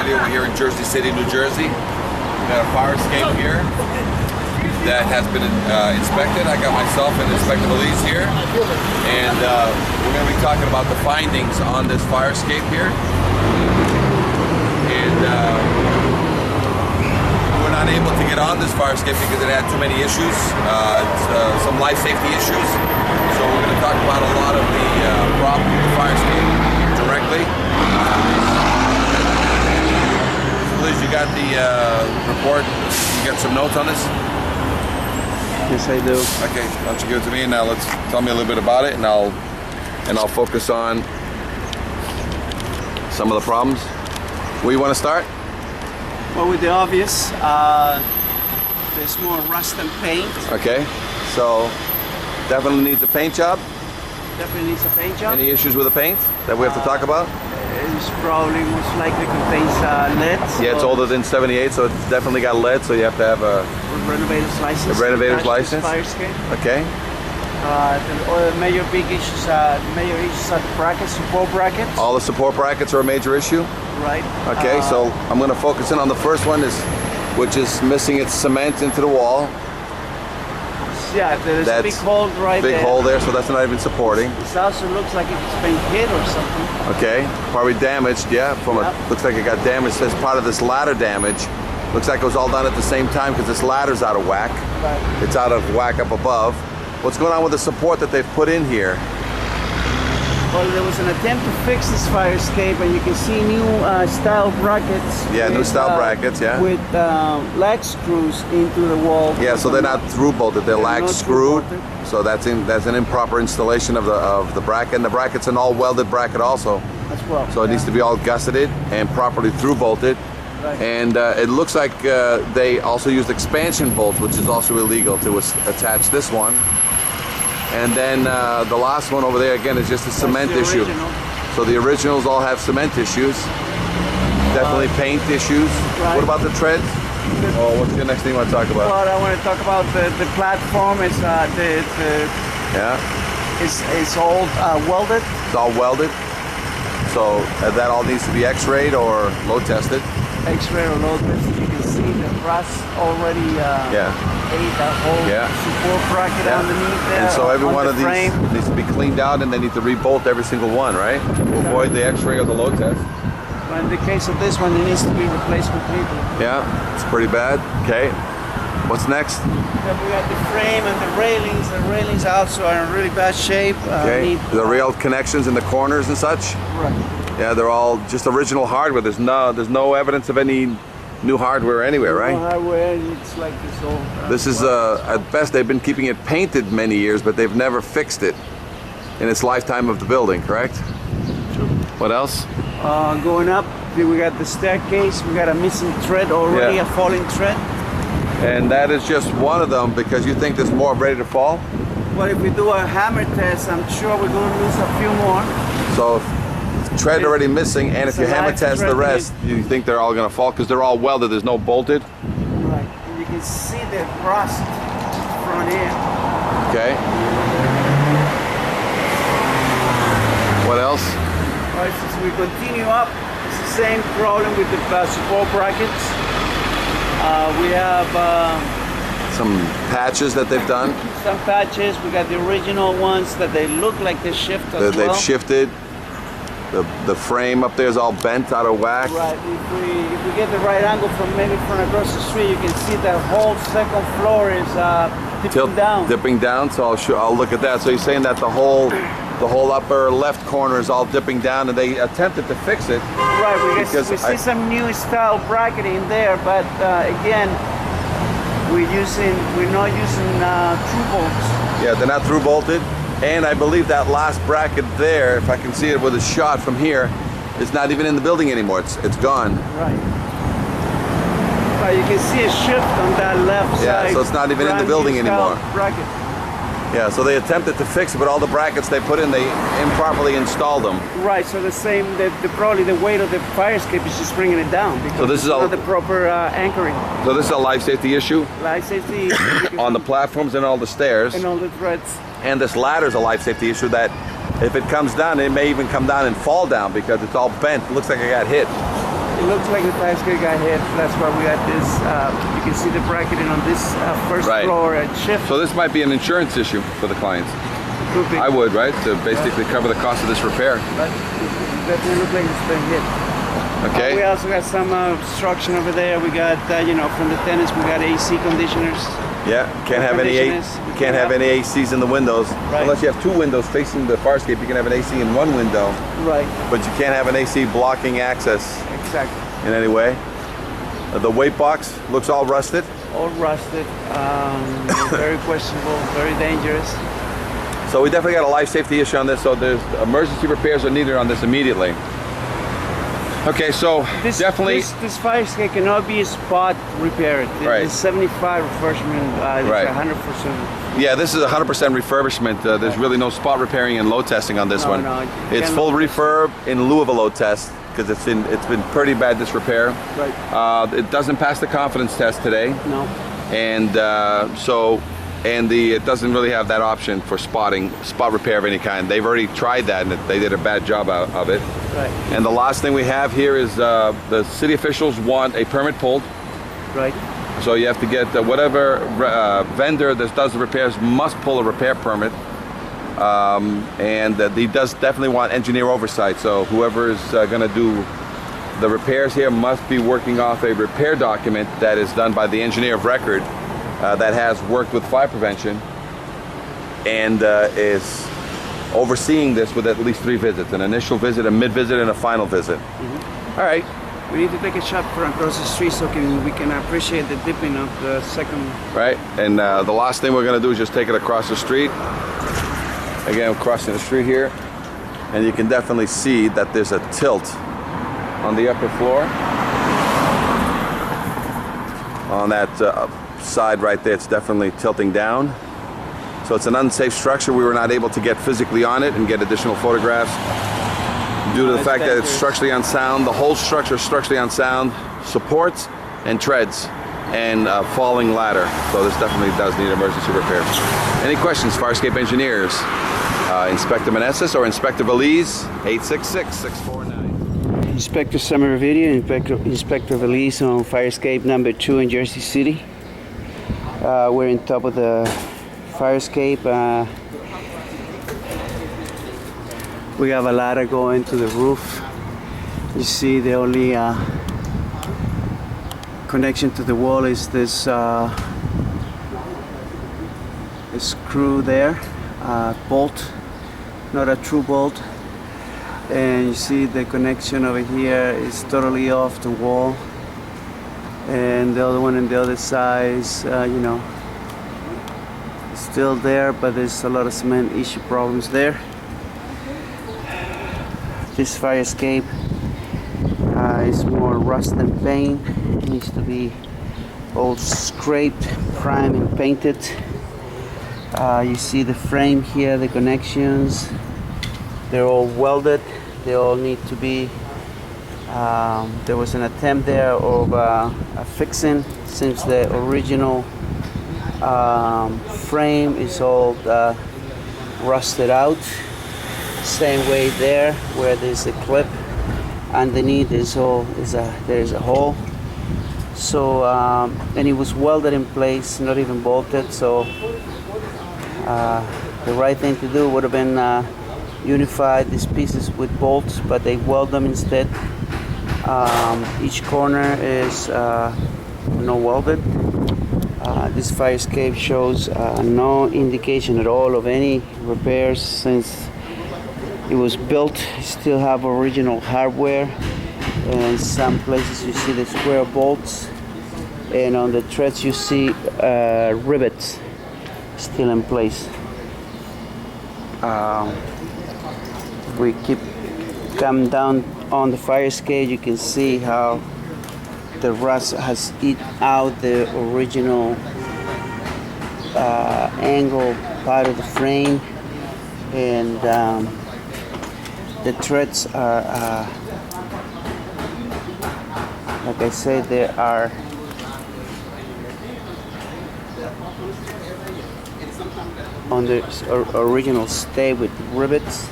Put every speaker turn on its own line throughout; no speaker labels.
We're here in Jersey City, New Jersey. We got a fire escape here that has been inspected. I got myself and Inspector Elise here, and we're going to be talking about the findings on this fire escape here. And we're not able to get on this fire escape because it had too many issues, some life safety issues. So we're going to talk about a lot of the problems with the fire escape directly. Liz, you got the report? You got some notes on this?
Yes, I do.
Okay, why don't you give it to me, and now let's tell me a little bit about it, and I'll focus on some of the problems. Where you want to start?
Well, with the obvious, there's more rust than paint.
Okay, so definitely needs a paint job.
Definitely needs a paint job.
Any issues with the paint that we have to talk about?
It's probably most likely contains lead.
Yeah, it's older than 78, so it's definitely got lead, so you have to have a
renovator's license.
A renovator's license.
Fire escape.
Okay.
The other major issues are the brackets, support brackets.
All the support brackets are a major issue?
Right.
Okay, so I'm going to focus in on the first one, which is missing its cement into the wall.
Yeah, there's a big hole right there.
Big hole there, so that's not even supporting.
It also looks like it's been hit or something.
Okay, probably damaged, yeah. Looks like it got damaged as part of this ladder damage. Looks like it was all done at the same time because this ladder's out of whack.
Right.
It's out of whack up above. What's going on with the support that they've put in here?
Well, there was an attempt to fix this fire escape, and you can see new style brackets.
Yeah, new style brackets, yeah.
With lag screws into the wall.
Yeah, so they're not through bolted; they're lag screwed. So that's an improper installation of the bracket. And the bracket's an all welded bracket also.
As well.
So it needs to be all gusseted and properly through bolted.
Right.
And it looks like they also used expansion bolts, which is also illegal to attach this one. And then the last one over there, again, is just a cement issue. So the originals all have cement issues. Definitely paint issues.
Right.
What about the treads? Oh, what's the next thing you want to talk about?
Well, I want to talk about the platform. It's it's all welded.
It's all welded. So that all needs to be x-rayed or load tested.
X-ray or load tested. You can see the rust already ate that whole support bracket underneath there.
And so every one of these
frame
needs to be cleaned out, and they need to rebolt every single one, right? To avoid the x-ray or the load test.
But in the case of this one, it needs to be replaced completely.
Yeah, it's pretty bad. Okay. What's next?
Then we got the frame and the railings. The railings also are in really bad shape.
Okay. The rail connections in the corners and such.
Right.
Yeah, they're all just original hardware. There's no evidence of any new hardware anywhere, right?
No hardware. It's like this old.
This is at best they've been keeping it painted many years, but they've never fixed it in its lifetime of the building. Correct?
True.
What else?
Going up, we got the staircase. We got a missing thread already, a falling thread.
And that is just one of them, because you think there's more ready to fall?
Well, if we do a hammer test, I'm sure we're going to lose a few more.
So if thread already missing, and if you hammer test the rest, you think they're all going to fall because they're all welded, there's no bolted?
Right. And you can see the rust front here.
Okay. What else?
All right, since we continue up, it's the same problem with the support brackets. We have
some patches that they've done.
Some patches. We got the original ones that they look like they shift as well.
They've shifted. The frame up there is all bent out of whack.
Right. If we get the right angle from across the street, you can see the whole second floor is dipping down.
Dipping down. So I'll look at that. So you're saying that the whole upper left corner is all dipping down, and they attempted to fix it.
Right. We see some new style bracketing there, but again, we're not using through bolts.
Yeah, they're not through bolted. And I believe that last bracket there, if I can see it with a shot from here, It's not even in the building anymore. It's gone.
Right. You can see a shift on that left side.
Yeah, so it's not even in the building anymore.
Bracket.
Yeah, so they attempted to fix it, but all the brackets they put in, they improperly installed them.
Right, so probably the weight of the fire escape is just bringing it down because
So this is
it's not the proper anchoring.
So this is a life safety issue
Life safety
on the platforms and all the stairs.
and all the threads.
And this ladder is a life safety issue that if it comes down, it may even come down and fall down because it's all bent. It looks like it got hit.
It looks like the fire escape got hit. That's why we got this. You can see the bracketing on this first
Right.
floor at shift.
So this might be an insurance issue for the clients.
Could be.
I would, right? To basically cover the cost of this repair.
But it definitely looks like it's been hit. We
Okay?
also got some obstruction over there. We got, from the tenants, we got AC conditioners.
Yeah, can't have any ACs in the windows.
Right.
Unless you have two windows facing the fire escape, you can have an AC in one window,
Right.
but you can't have an AC blocking access
Exactly.
in any way. The weight box looks all rusted.
All rusted. Very questionable. Very dangerous.
So we definitely got a life safety issue on this. So there's emergency repairs are needed on this immediately. Okay, so definitely.
This fire escape cannot be spot repaired.
Right.
It's 75 refurbishment.
Right.
It's 100%.
Yeah, this is 100% refurbishment. There's really no spot repairing and load testing on this one.
No,
It's full refurb in lieu of a load test because it's been pretty bad disrepair.
Right.
It doesn't pass the confidence test today,
No.
and it doesn't really have that option for spot repair of any kind. They've already tried that and they did a bad job of it.
Right.
And the last thing we have here is the city officials want a permit pulled.
Right.
So you have to get whatever vendor that does the repairs must pull a repair permit. And he does definitely want engineer oversight. So whoever is going to do the repairs here must be working off a repair document that is done by the engineer of record that has worked with fire prevention and is overseeing this with at least 3 visits: an initial visit, a mid-visit, and a final visit.
Mm-hmm. All right. We need to take a shot from across the street so we can appreciate the dipping of the second.
Right, and the last thing we're going to do is just take it across the street. Again, I'm crossing the street here, and you can definitely see that there's a tilt on the upper floor. On that side right there, it's definitely tilting down. So it's an unsafe structure. We were not able to get physically on it and get additional photographs due to the fact that it's structurally unsound. The whole structure is structurally unsound, supports and treads, and a falling ladder. So this definitely does need emergency repairs. Any questions, fire escape engineers? Inspector Meneses or Inspector Valise, 866-649.
Inspector Summer Video, Inspector Valise on fire escape number 2 in Jersey City. We're on top of the fire escape. We have a ladder going to the roof. You see the only connection to the wall is this screw there, bolt, not a true bolt. And you see the connection over here is totally off the wall. And the other one on the other side is, still there, but there's a lot of cement issue problems there. This fire escape is more rust than paint. It needs to be all scraped, primed, and painted. You see the frame here, the connections. They're all welded. They all need to be. There was an attempt there of fixing since the original frame is all rusted out. Same way there, where there's a clip underneath. There's a hole. So and it was welded in place, not even bolted. So the right thing to do would have been unify these pieces with bolts, but they weld them instead. Each corner is no welded. This fire escape shows no indication at all of any repairs since it was built. Still have original hardware, and some places you see the square bolts, and on the treads you see rivets still in place. We keep come down on the fire escape, you can see how the rust has eaten out the original angle part of the frame, and the threads are like I said, they are on the original stay with rivets.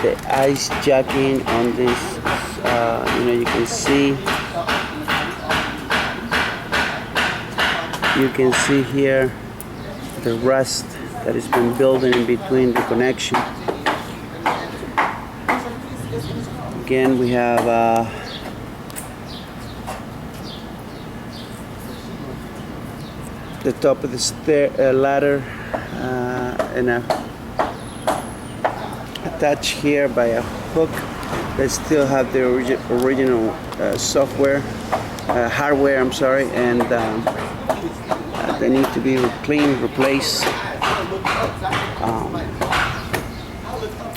The ice jacking on this, you can see here the rust that has been building in between the connection. Again, we have the top of the ladder and attached here by a hook. They still have the original hardware, and they need to be cleaned, replaced.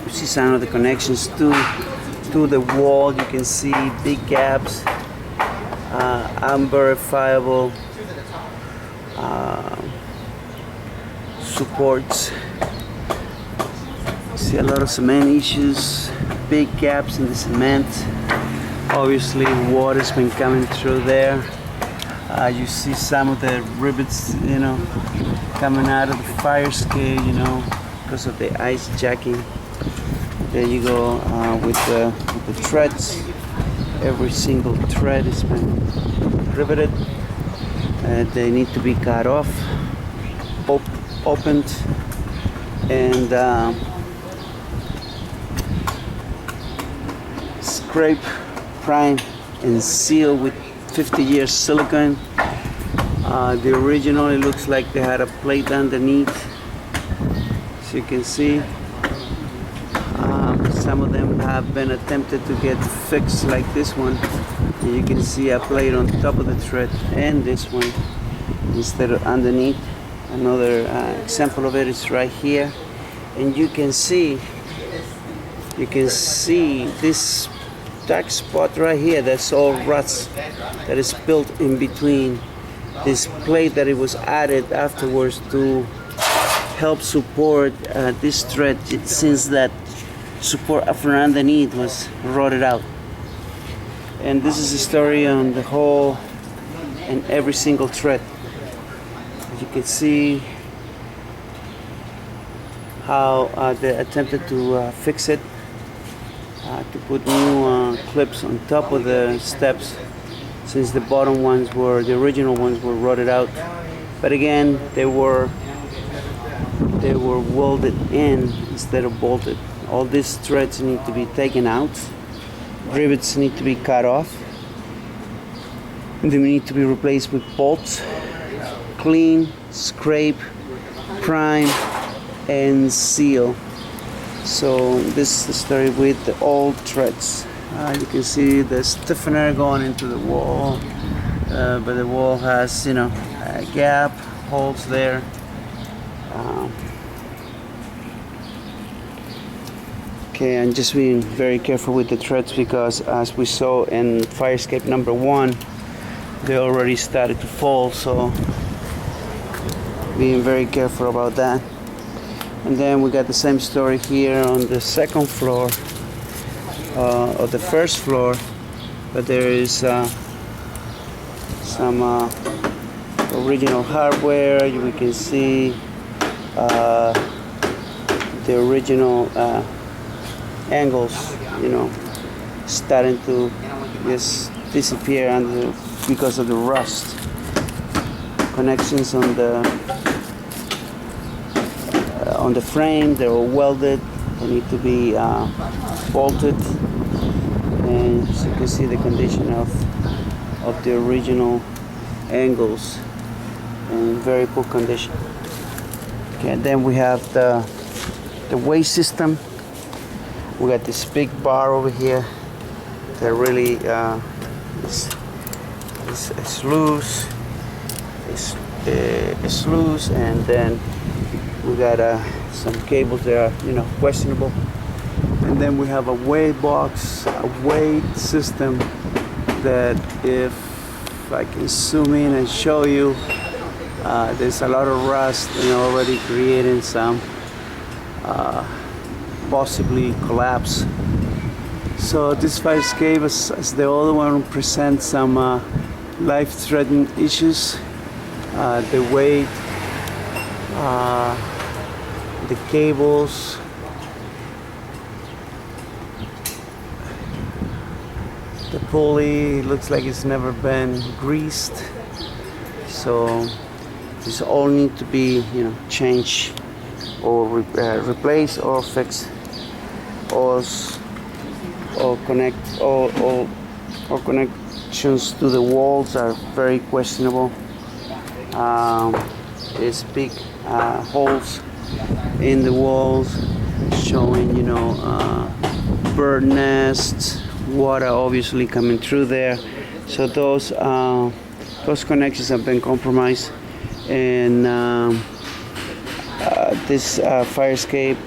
You see some of the connections to the wall. You can see big gaps, unverifiable supports. See a lot of cement issues, big gaps in the cement. Obviously water's been coming through there. You see some of the rivets, coming out of the fire escape, because of the ice jacking. There you go with the threads. Every single thread has been riveted. They need to be cut off, opened, and scrape, prime, and seal with 50-year silicone. The original, it looks like they had a plate underneath, as you can see. Some of them have been attempted to get fixed, like this one. You can see a plate on top of the thread, and this one instead of underneath. Another example of it is right here, and you can see this dark spot right here. That's all rust that is built in between this plate that it was added afterwards to help support this thread, since that support from underneath was rotted out. And this is the story on the whole and every single thread. As you can see how they attempted to fix it, to put new clips on top of the steps, since the the original ones were rotted out. But again, they were welded in instead of bolted. All these threads need to be taken out. Rivets need to be cut off. And they need to be replaced with bolts. Clean, scrape, prime, and seal. So this is the story with the old threads. You can see the stiffener going into the wall, but the wall has, a gap, holes there. Okay, and just being very careful with the threads, because as we saw in fire escape number 1, they already started to fall, so being very careful about that. And then we got the same story here on the second floor, or the first floor, but there is some original hardware. We can see the original angles, starting to just disappear because of the rust. Connections on the frame, they were welded. They need to be bolted, and as you can see the condition of the original angles in very poor condition. Okay, and then we have the way system. We got this big bar over here that really is loose. It's loose, and then we got some cables that are questionable. And then we have a weight box, a weight system that if I can zoom in and show you, there's a lot of rust and already creating some possibly collapse. So this fire escape, as the other one, presents some life-threatening issues. The weight, the cables, the pulley looks like it's never been greased. So this all need to be changed or replaced or fixed, or connect or connections to the walls are very questionable. There's big holes in the walls showing bird nests, water obviously coming through there. So those connections have been compromised, and this fire escape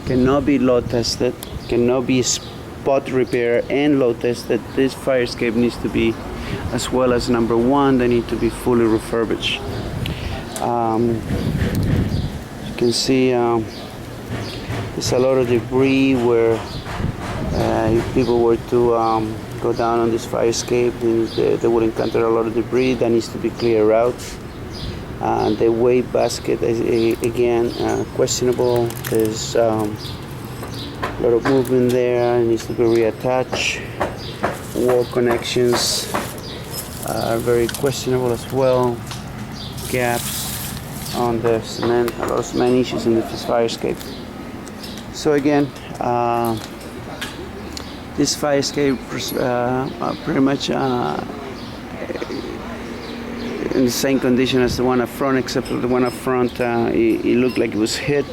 cannot be load tested, cannot be spot repair and load tested. This fire escape needs to be, as well as number one, they need to be fully refurbished. You can see there's a lot of debris where if people were to go down on this fire escape, they would encounter a lot of debris that needs to be cleared out. The weight basket is again questionable. There's a lot of movement there. It needs to be reattached. Wall connections are very questionable as well. Gaps on the cement, a lot of cement issues in this fire escape. So again, this fire escape pretty much in the same condition as the one up front, except for the one up front, it looked like it was hit,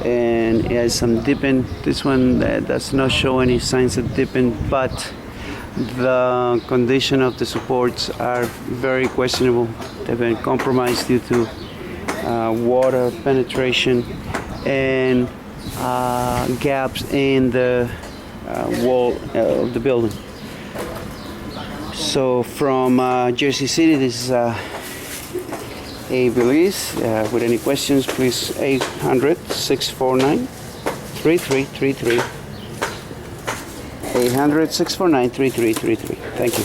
and it has some dipping. This one does not show any signs of dipping, but the condition of the supports are very questionable. They've been compromised due to water penetration and gaps in the wall of the building. So from Jersey City, this is Belize. With any questions, please 800-649-3333. 800-649-3333. Thank you.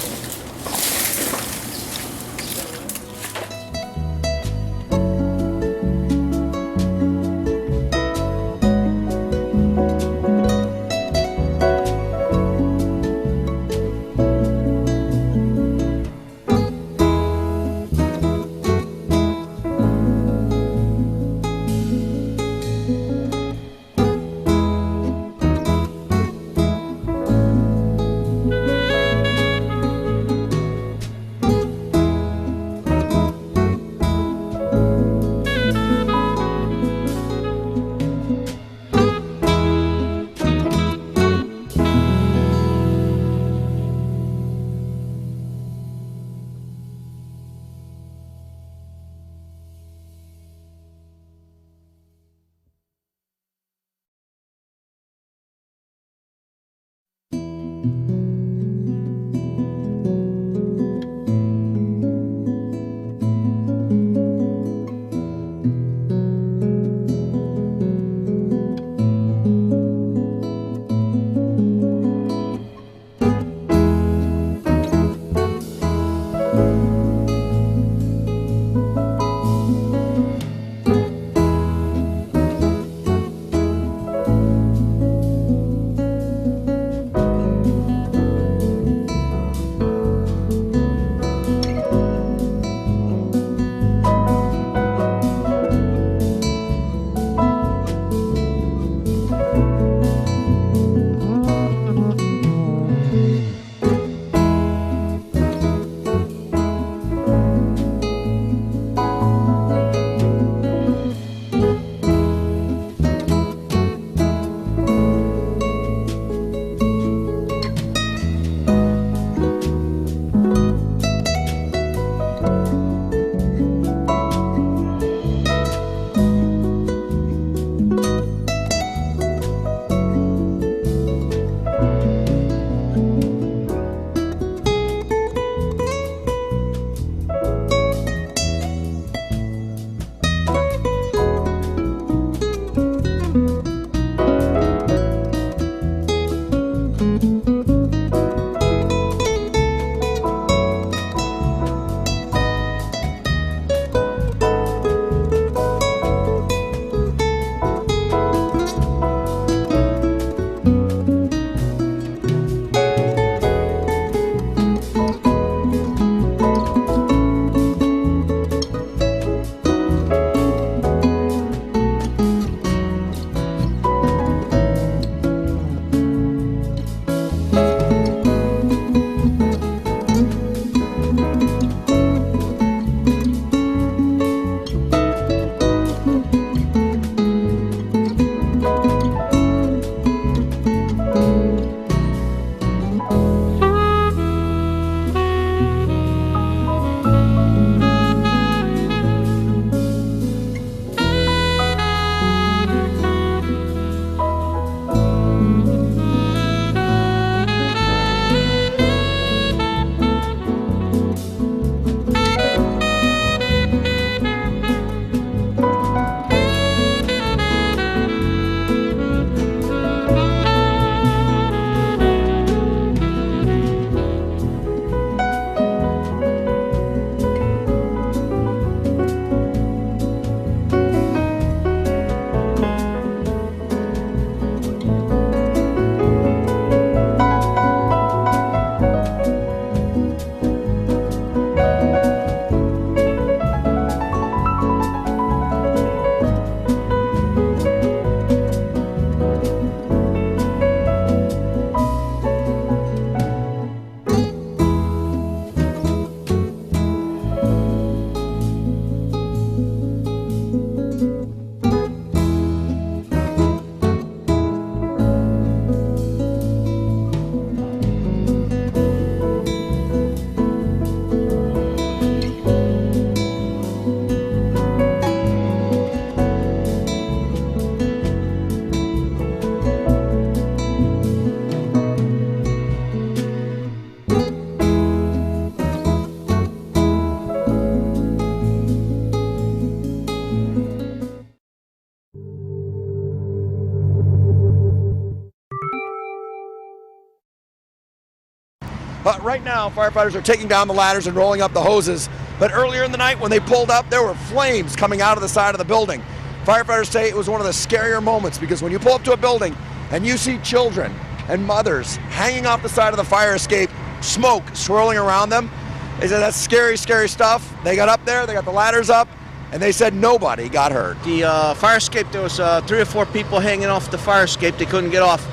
Right now, firefighters are taking down the ladders and rolling up the hoses. But earlier in the night when they pulled up, there were flames coming out of the side of the building. Firefighters say it was one of the scarier moments because when you pull up to a building and you see children and mothers hanging off the side of the fire escape, smoke swirling around them, they said that's scary, scary stuff. They got up there, they got the ladders up, and they said nobody got hurt.
The fire escape, there was 3 or 4 people hanging off the fire escape. They couldn't get off.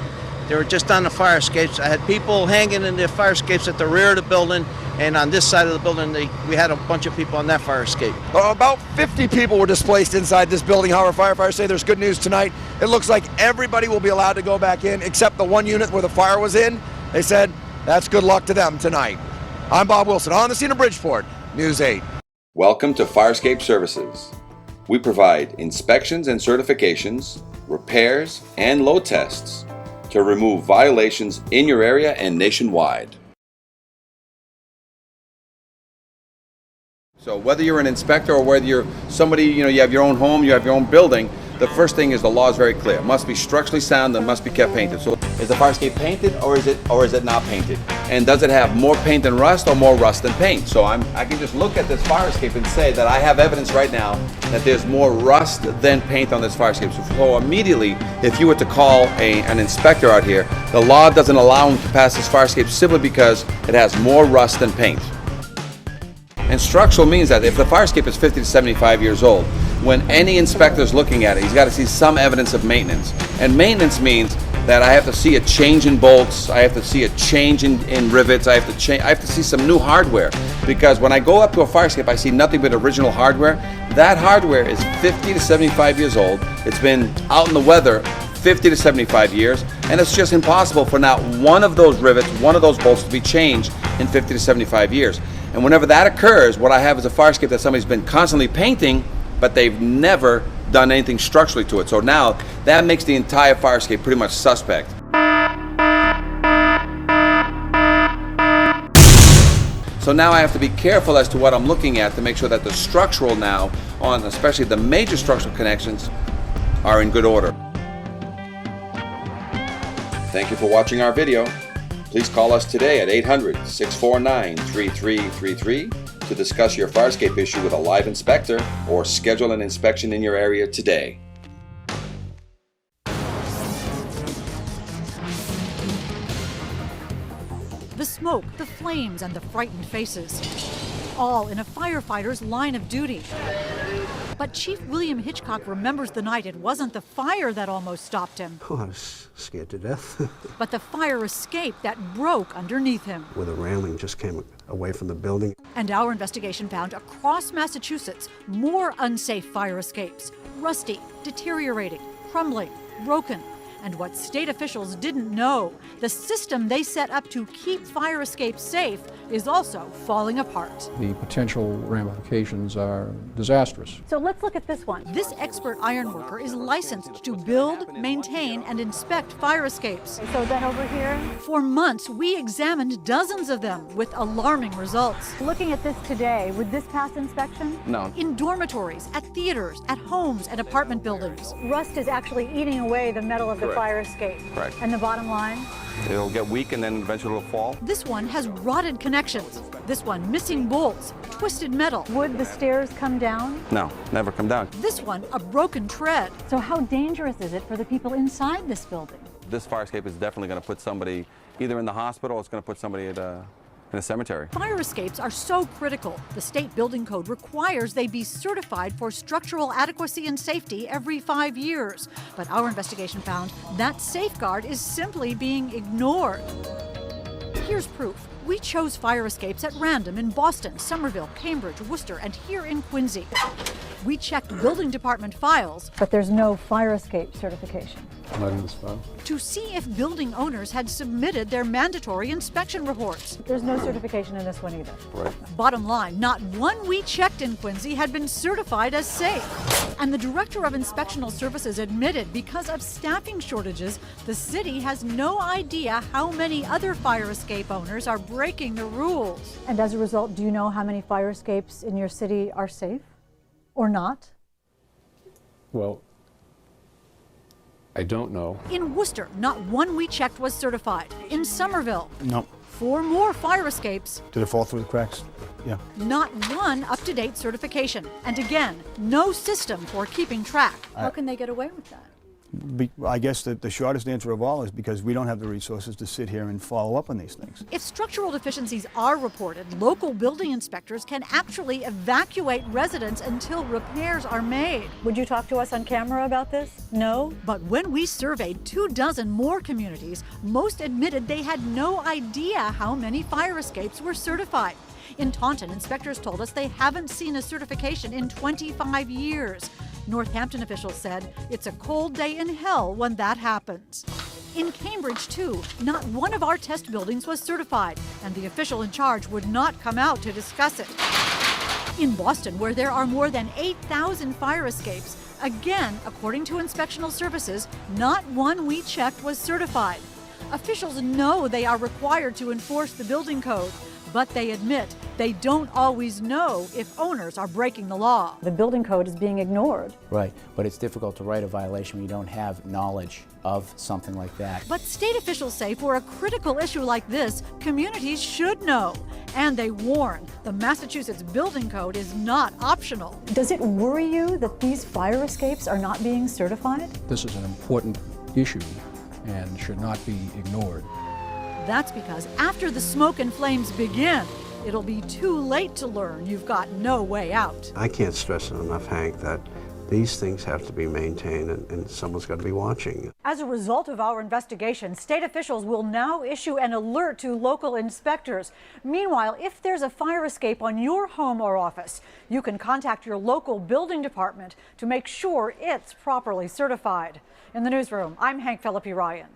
They were just on the fire escapes. I had people hanging in the fire escapes at the rear of the building, and on this side of the building, we had a bunch of people on that fire escape.
About 50 people were displaced inside this building. However, firefighters say there's good news tonight. It looks like everybody will be allowed to go back in except the one unit where the fire was in. They said that's good luck to them tonight. I'm Bob Wilson on the scene of Bridgeport, News 8.
Welcome to Firescape Services. We provide inspections and certifications, repairs, and load tests to remove violations in your area and nationwide. So whether you're an inspector or whether you're somebody, you have your own home, you have your own building, the first thing is the law is very clear. It must be structurally sound and must be kept painted. So is the fire escape painted or is it not painted? And does it have more paint than rust or more rust than paint? So I can just look at this fire escape and say that I have evidence right now that there's more rust than paint on this fire escape. So immediately, if you were to call an inspector out here, the law doesn't allow him to pass this fire escape simply because it has more rust than paint. And structural means that if the fire escape is 50 to 75 years old, when any inspector is looking at it, he's got to see some evidence of maintenance. And maintenance means that I have to see a change in bolts, I have to see a change in rivets, I have to see some new hardware. Because when I go up to a fire escape, I see nothing but original hardware. That hardware is 50 to 75 years old. It's been out in the weather 50 to 75 years, and it's just impossible for not one of those rivets, one of those bolts to be changed in 50 to 75 years. And whenever that occurs, what I have is a fire escape that somebody's been constantly painting, but they've never done anything structurally to it. So now that makes the entire fire escape pretty much suspect. So now I have to be careful as to what I'm looking at to make sure that the structural now, on especially the major structural connections, are in good order. Thank you for watching our video. Please call us today at 800-649-3333 to discuss your fire escape issue with a live inspector or schedule an inspection in your area today.
The smoke, the flames, and the frightened faces, all in a firefighter's line of duty. But Chief William Hitchcock remembers the night it wasn't the fire that almost stopped him.
Oh, I was scared to death.
But the fire escape that broke underneath him.
Where the railing just came away from the building.
And our investigation found across Massachusetts more unsafe fire escapes. Rusty, deteriorating, crumbling, broken. And what state officials didn't know, the system they set up to keep fire escapes safe is also falling apart.
The potential ramifications are disastrous.
So let's look at this one. This expert ironworker is licensed to build, maintain, and inspect fire escapes.
So then over here?
For months, we examined dozens of them with alarming results.
Looking at this today, would this pass inspection?
No.
In dormitories, at theaters, at homes, and apartment buildings.
Rust is actually eating away the metal of the fire escape.
Correct.
And the bottom line?
It'll get weak and then eventually it'll fall.
This one has rotted connections. This one missing bolts, twisted metal.
Would the stairs come down?
No, never come down.
This one a broken tread.
So how dangerous is it for the people inside this building?
This fire escape is definitely going to put somebody either in the hospital or it's going to put somebody in a cemetery.
Fire escapes are so critical. The state building code requires they be certified for structural adequacy and safety every 5 years. But our investigation found that safeguard is simply being ignored. Here's proof. We chose fire escapes at random in Boston, Somerville, Cambridge, Worcester, and here in Quincy. We checked building department files.
But there's no fire escape certification.
Not in this file.
To see if building owners had submitted their mandatory inspection reports.
There's no certification in this one either.
Right.
Bottom line, not one we checked in Quincy had been certified as safe. And the director of inspectional services admitted because of staffing shortages, the city has no idea how many other fire escape owners are breaking the rules.
And as a result, do you know how many fire escapes in your city are safe or not?
Well, I don't know.
In Worcester, not one we checked was certified. In Somerville,
No.
4 more fire escapes,
Did it fall through the cracks? Yeah.
not one up-to-date certification. And again, no system for keeping track.
How can they get away with that?
I guess the shortest answer of all is because we don't have the resources to sit here and follow up on these things.
If structural deficiencies are reported, local building inspectors can actually evacuate residents until repairs are made.
Would you talk to us on camera about this? No?
But when we surveyed 24 more communities, most admitted they had no idea how many fire escapes were certified. In Taunton, inspectors told us they haven't seen a certification in 25 years. Northampton officials said it's a cold day in hell when that happens. In Cambridge, too, not one of our test buildings was certified, and the official in charge would not come out to discuss it. In Boston, where there are more than 8,000 fire escapes, again, according to inspectional services, not one we checked was certified. Officials know they are required to enforce the building code, but they admit they don't always know if owners are breaking the law.
The building code is being ignored.
Right, but it's difficult to write a violation when you don't have knowledge of something like that.
But state officials say for a critical issue like this, communities should know. And they warn the Massachusetts building code is not optional.
Does it worry you that these fire escapes are not being certified?
This is an important issue and should not be ignored.
That's because after the smoke and flames begin, it'll be too late to learn you've got no way out.
I can't stress it enough, Hank, that these things have to be maintained and someone's got to be watching.
As a result of our investigation, state officials will now issue an alert to local inspectors. Meanwhile, if there's a fire escape on your home or office, you can contact your local building department to make sure it's properly certified. In the newsroom, I'm Hank Philippi Ryan.